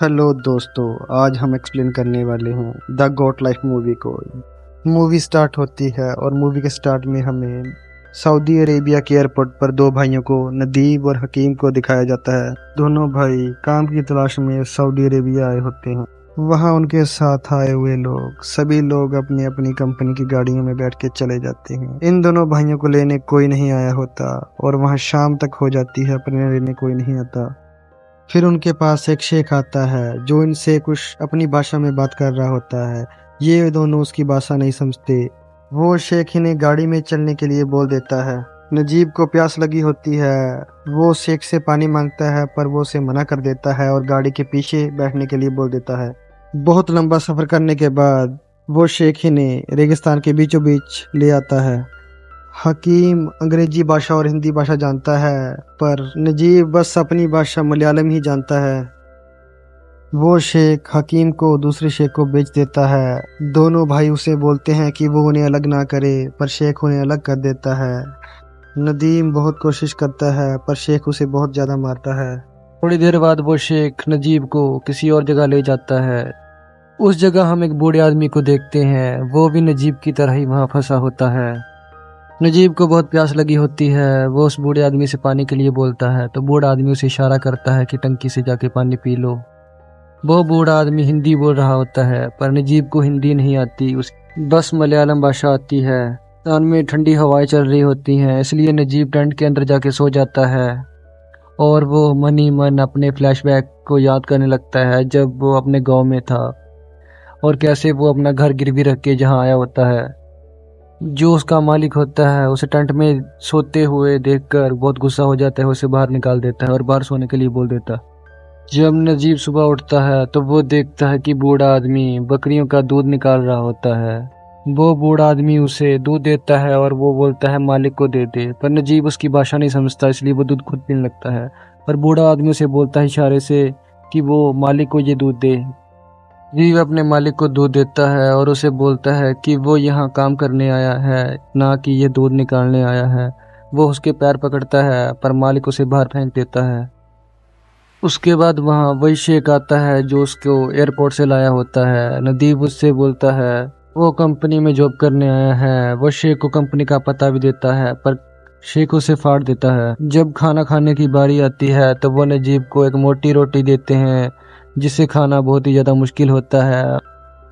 Hello दोस्तों, आज हम एक्सप्लेन करने वाले हैं द गॉट लाइफ मूवी को। मूवी स्टार्ट होती है और मूवी के स्टार्ट में हमें सऊदी अरेबिया के एयरपोर्ट पर दो भाइयों को, नदीब और हकीम को दिखाया जाता है। दोनों भाई काम की तलाश में सऊदी अरेबिया आए होते हैं। वहाँ उनके साथ आए हुए लोग सभी लोग अपनी अपनी कंपनी की गाड़ियों में बैठ के चले जाते हैं। इन दोनों भाइयों को लेने कोई नहीं आया होता और वहाँ शाम तक हो जाती है, अपने लेने कोई नहीं आता। फिर उनके पास एक शेख आता है जो इनसे कुछ अपनी भाषा में बात कर रहा होता है। ये दोनों उसकी भाषा नहीं समझते। वो शेख इन्हें गाड़ी में चलने के लिए बोल देता है। नजीब को प्यास लगी होती है। वो शेख से पानी मांगता है पर वो उसे मना कर देता है और गाड़ी के पीछे बैठने के लिए बोल देता है। बहुत लंबा सफर करने के बाद वो शेख इन्हें रेगिस्तान के बीचों बीच ले आता है। हकीम अंग्रेजी भाषा और हिंदी भाषा जानता है पर नजीब बस अपनी भाषा मलयालम ही जानता है। वो शेख हकीम को दूसरे शेख को बेच देता है। दोनों भाई उसे बोलते हैं कि वो उन्हें अलग ना करे पर शेख उन्हें अलग कर देता है। नदीम बहुत कोशिश करता है पर शेख उसे बहुत ज़्यादा मारता है। थोड़ी देर बाद वो शेख नजीब को किसी और जगह ले जाता है। उस जगह हम एक बूढ़े आदमी को देखते हैं। वो भी नजीब की तरह ही वहाँ फंसा होता है। नजीब को बहुत प्यास लगी होती है। वो उस बूढ़े आदमी से पानी के लिए बोलता है तो बूढ़ा आदमी उसे इशारा करता है कि टंकी से जाके पानी पी लो। वो बूढ़ा आदमी हिंदी बोल रहा होता है पर नजीब को हिंदी नहीं आती, उस बस मलयालम भाषा आती है। कान में ठंडी हवाएं चल रही होती हैं, इसलिए नजीब टेंट के अंदर जाके सो जाता है और वो मन ही मन अपने फ्लैशबैक को याद करने लगता है जब वो अपने गाँव में था और कैसे वो अपना घर गिरवी रख के जहाँ आया होता है। जो उसका मालिक होता है उसे टेंट में सोते हुए देखकर बहुत गुस्सा हो जाता है, उसे बाहर निकाल देता है और बाहर सोने के लिए बोल देता है। जब नजीब सुबह उठता है तो वो देखता है कि बूढ़ा आदमी बकरियों का दूध निकाल रहा होता है। वो बूढ़ा आदमी उसे दूध देता है और वो बोलता है मालिक को दे दे, पर नजीब उसकी भाषा नहीं समझता इसलिए वो दूध खुद पीने लगता है। पर बूढ़ा आदमी उसे बोलता है इशारे से कि वो मालिक को ये दूध दे। नजीब अपने मालिक को दूध देता है और उसे बोलता है कि वो यहाँ काम करने आया है, ना कि ये दूध निकालने आया है। वो उसके पैर पकड़ता है पर मालिक उसे बाहर फेंक देता है। उसके बाद वहाँ वही शेख आता है जो उसको एयरपोर्ट से लाया होता है। नदीब उससे बोलता है वो कंपनी में जॉब करने आया है। वो शेख को कंपनी का पता भी देता है पर शेख उसे फाड़ देता है। जब खाना खाने की बारी आती है तो वो नजीब को एक मोटी रोटी देते हैं जिसे खाना बहुत ही ज़्यादा मुश्किल होता है।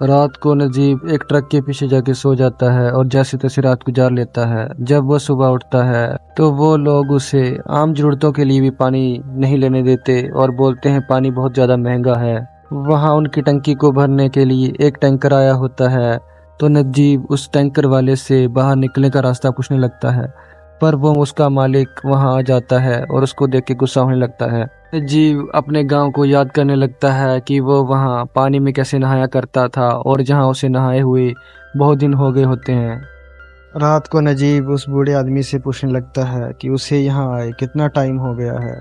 रात को नजीब एक ट्रक के पीछे जाके सो जाता है और जैसे तैसे रात गुजार लेता है। जब वह सुबह उठता है तो वो लोग उसे आम जरूरतों के लिए भी पानी नहीं लेने देते और बोलते हैं पानी बहुत ज़्यादा महंगा है। वहाँ उनकी टंकी को भरने के लिए एक टैंकर आया होता है तो नजीब उस टैंकर वाले से बाहर निकलने का रास्ता पूछने लगता है पर वो उसका मालिक वहाँ आ जाता है और उसको देख के गुस्सा होने लगता है। नजीब अपने गांव को याद करने लगता है कि वो वहाँ पानी में कैसे नहाया करता था और जहाँ उसे नहाए हुए बहुत दिन हो गए होते हैं। रात को नजीब उस बूढ़े आदमी से पूछने लगता है कि उसे यहाँ आए कितना टाइम हो गया है,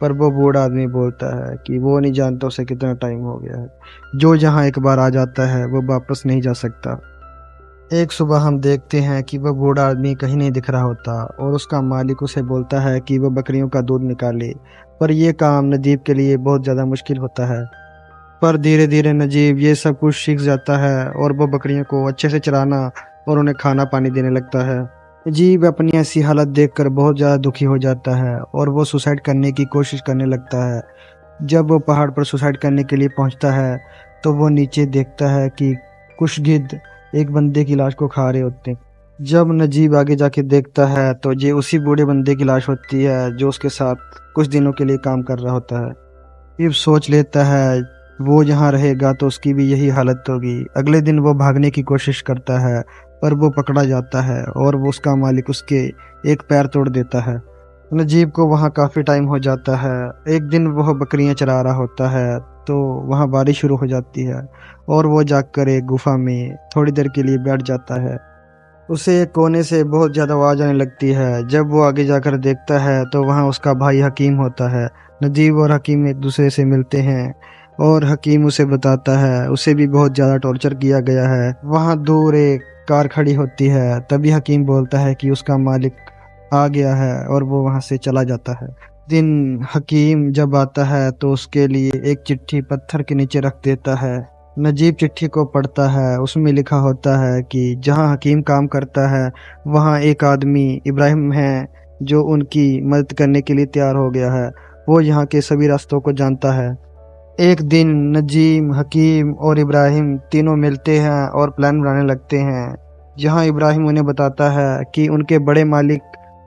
पर वो बूढ़ा आदमी बोलता है कि वो नहीं जानता उसे कितना टाइम हो गया है। जो जहाँ एक बार आ जाता है वो वापस नहीं जा सकता। एक सुबह हम देखते हैं कि वह बूढ़ा आदमी कहीं नहीं दिख रहा होता और उसका मालिक उसे बोलता है कि वह बकरियों का दूध निकाले, पर यह काम नजीब के लिए बहुत ज़्यादा मुश्किल होता है। पर धीरे धीरे नजीब ये सब कुछ सीख जाता है और वह बकरियों को अच्छे से चराना और उन्हें खाना पानी देने लगता है। नजीब अपनी ऐसी हालत देखकर बहुत ज़्यादा दुखी हो जाता है और वो सुसाइड करने की कोशिश करने लगता है। जब वो पहाड़ पर सुसाइड करने के लिए पहुंचता है तो वो नीचे देखता है कि कुछ गिद्ध एक बंदे की लाश को खा रहे होते हैं। जब नजीब आगे जाके देखता है तो ये उसी बूढ़े बंदे की लाश होती है जो उसके साथ कुछ दिनों के लिए काम कर रहा होता है। फिर सोच लेता है वो यहाँ रहेगा तो उसकी भी यही हालत होगी। अगले दिन वो भागने की कोशिश करता है पर वो पकड़ा जाता है और वो उसका मालिक उसके एक पैर तोड़ देता है। नजीब को वहाँ काफ़ी टाइम हो जाता है। एक दिन वह बकरियाँ चरा रहा होता है तो वहाँ बारिश शुरू हो जाती है और वो जाकर एक गुफा में थोड़ी देर के लिए बैठ जाता है। उसे एक कोने से बहुत ज़्यादा आवाज़ आने लगती है। जब वो आगे जाकर देखता है तो वहाँ उसका भाई हकीम होता है। नजीब और हकीम एक दूसरे से मिलते हैं और हकीम उसे बताता है उसे भी बहुत ज़्यादा टॉर्चर किया गया है। वहाँ दूर एक कार खड़ी होती है। तभी हकीम बोलता है कि उसका मालिक आ गया है और वो वहाँ से चला जाता है। दिन हकीम जब आता है तो उसके लिए एक चिट्ठी पत्थर के नीचे रख देता है। नजीब चिट्ठी को पढ़ता है, उसमें लिखा होता है कि जहां हकीम काम करता है वहां एक आदमी इब्राहिम है जो उनकी मदद करने के लिए तैयार हो गया है। वो यहाँ के सभी रास्तों को जानता है। एक दिन नजीम, हकीम और इब्राहिम तीनों मिलते हैं और प्लान बनाने लगते हैं। जहां इब्राहिम उन्हें बताता है कि उनके बड़े मालिक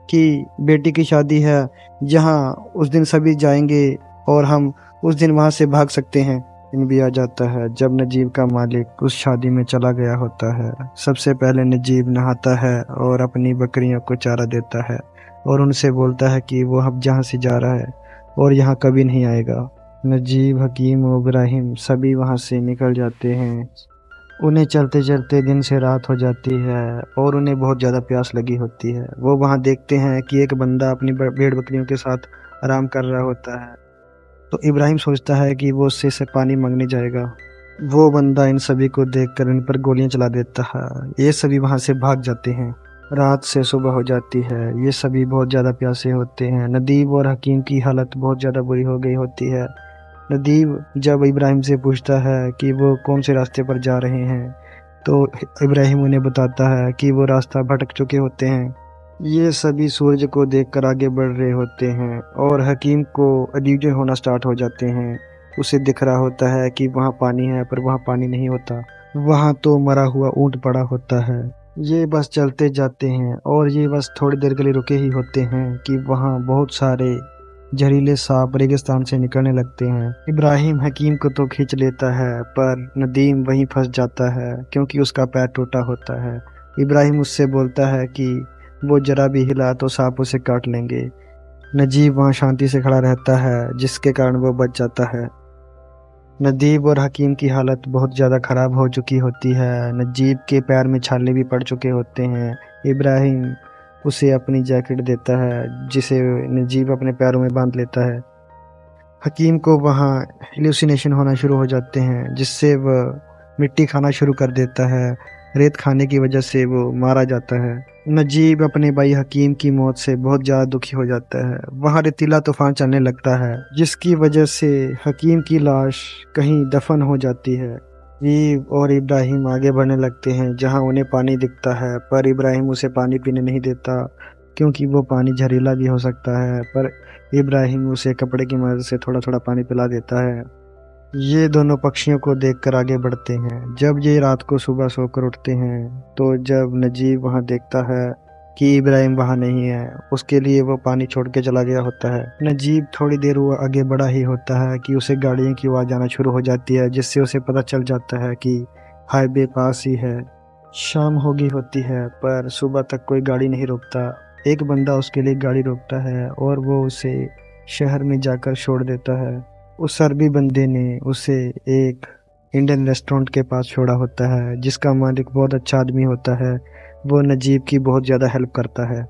की बेटी की शादी है, जहां उस दिन सभी जाएंगे और हम उस दिन वहां से भाग सकते हैं। दिन भी आ जाता है जब नजीब का मालिक उस शादी में चला गया होता है। सबसे पहले नजीब नहाता है और अपनी बकरियों को चारा देता है और उनसे बोलता है कि वो अब जहाँ से जा रहा है और यहाँ कभी नहीं आएगा। नजीब, हकीम और इब्राहिम सभी वहां से निकल जाते हैं। उन्हें चलते चलते दिन से रात हो जाती है और उन्हें बहुत ज़्यादा प्यास लगी होती है। वो वहां देखते हैं कि एक बंदा अपनी भेड़ बकरियों के साथ आराम कर रहा होता है। तो इब्राहिम सोचता है कि वो उससे से पानी मांगने जाएगा। वो बंदा इन सभी को देखकर इन पर गोलियां चला देता है। ये सभी वहां से भाग जाते हैं। रात से सुबह हो जाती है। ये सभी बहुत ज़्यादा प्यासे होते हैं। नदीब और हकीम की हालत बहुत ज़्यादा बुरी हो गई होती है। नदीब जब इब्राहिम से पूछता है कि वो कौन से रास्ते पर जा रहे हैं तो इब्राहिम उन्हें बताता है कि वो रास्ता भटक चुके होते हैं। ये सभी सूरज को देखकर आगे बढ़ रहे होते हैं और हकीम को अल्यूजन होना स्टार्ट हो जाते हैं। उसे दिख रहा होता है कि वहाँ पानी है, पर वहाँ पानी नहीं होता। वहाँ तो मरा हुआ ऊंट पड़ा होता है। ये बस चलते जाते हैं और ये बस थोड़ी देर के लिए रुके ही होते हैं कि वहाँ बहुत सारे जहरीले सांप रेगिस्तान से निकलने लगते हैं। इब्राहिम हकीम को तो खींच लेता है, पर नदीम वहीं फंस जाता है क्योंकि उसका पैर टूटा होता है। इब्राहिम उससे बोलता है कि वो जरा भी हिला तो सांप उसे काट लेंगे। नजीब वहाँ शांति से खड़ा रहता है, जिसके कारण वो बच जाता है। नदीब और हकीम की हालत बहुत ज़्यादा ख़राब हो चुकी होती है। नजीब के पैर में छाले भी पड़ चुके होते हैं। इब्राहिम उसे अपनी जैकेट देता है, जिसे नजीब अपने पैरों में बांध लेता है। हकीम को वहाँ हेलुसिनेशन होना शुरू हो जाते हैं, जिससे वह मिट्टी खाना शुरू कर देता है। रेत खाने की वजह से वो मारा जाता है। नजीब अपने भाई हकीम की मौत से बहुत ज़्यादा दुखी हो जाता है। वहाँ रेतीला तूफान चलने लगता है, जिसकी वजह से हकीम की लाश कहीं दफन हो जाती है। नजीब और इब्राहिम आगे बढ़ने लगते हैं, जहाँ उन्हें पानी दिखता है, पर इब्राहिम उसे पानी पीने नहीं देता क्योंकि वो पानी जहरीला भी हो सकता है। पर इब्राहिम उसे कपड़े की मदद से थोड़ा थोड़ा पानी पिला देता है। ये दोनों पक्षियों को देखकर आगे बढ़ते हैं। जब ये रात को सुबह सोकर उठते हैं तो जब नजीब वहां देखता है कि इब्राहिम वहां नहीं है, उसके लिए वो पानी छोड़ के चला गया होता है। नजीब थोड़ी देर वो आगे बढ़ा ही होता है कि उसे गाड़ियों की आवाज़ आना शुरू हो जाती है, जिससे उसे पता चल जाता है कि हाईवे पास ही है। शाम हो गई होती है, पर सुबह तक कोई गाड़ी नहीं रोकता। एक बंदा उसके लिए गाड़ी रोकता है और वो उसे शहर में जाकर छोड़ देता है। उस अरबी बंदे ने उसे एक इंडियन रेस्टोरेंट के पास छोड़ा होता है, जिसका मालिक बहुत अच्छा आदमी होता है। वो नजीब की बहुत ज़्यादा हेल्प करता है।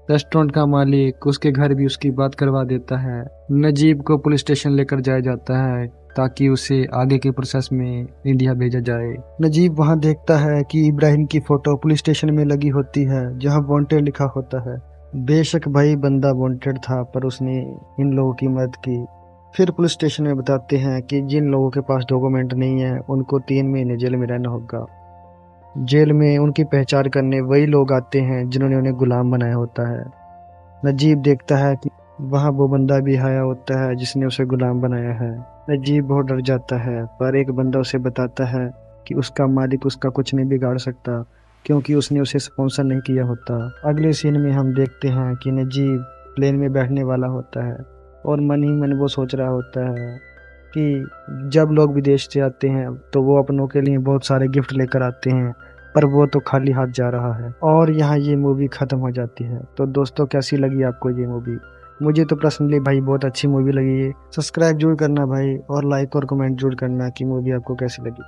रेस्टोरेंट का मालिक उसके घर भी उसकी बात करवा देता है। नजीब को पुलिस स्टेशन लेकर जाया जाता है ताकि उसे आगे के प्रोसेस में इंडिया भेजा जाए। नजीब वहां देखता है कि इब्राहिम की फोटो पुलिस स्टेशन में लगी होती है, जहां वांटेड लिखा होता है। बेशक भाई बंदा वांटेड था, पर उसने इन लोगों की मदद की। फिर पुलिस स्टेशन में बताते हैं कि जिन लोगों के पास डॉक्यूमेंट नहीं है उनको 3 महीने जेल में रहना होगा। जेल में उनकी पहचान करने वही लोग आते हैं जिन्होंने उन्हें गुलाम बनाया होता है। नजीब देखता है कि वहाँ वो बंदा भी आया होता है जिसने उसे गुलाम बनाया है। नजीब बहुत डर जाता है, पर एक बंदा उसे बताता है कि उसका मालिक उसका कुछ नहीं बिगाड़ सकता क्योंकि उसने उसे स्पॉन्सर नहीं किया होता। अगले सीन में हम देखते हैं कि नजीब प्लेन में बैठने वाला होता है और मन ही मन वो सोच रहा होता है कि जब लोग विदेश से आते हैं तो वो अपनों के लिए बहुत सारे गिफ्ट लेकर आते हैं, पर वो तो खाली हाथ जा रहा है। और यहाँ ये मूवी ख़त्म हो जाती है। तो दोस्तों कैसी लगी आपको ये मूवी? मुझे तो पर्सनली भाई बहुत अच्छी मूवी लगी है। सब्सक्राइब जरूर करना भाई और लाइक और कमेंट जरूर करना कि मूवी आपको कैसी लगी।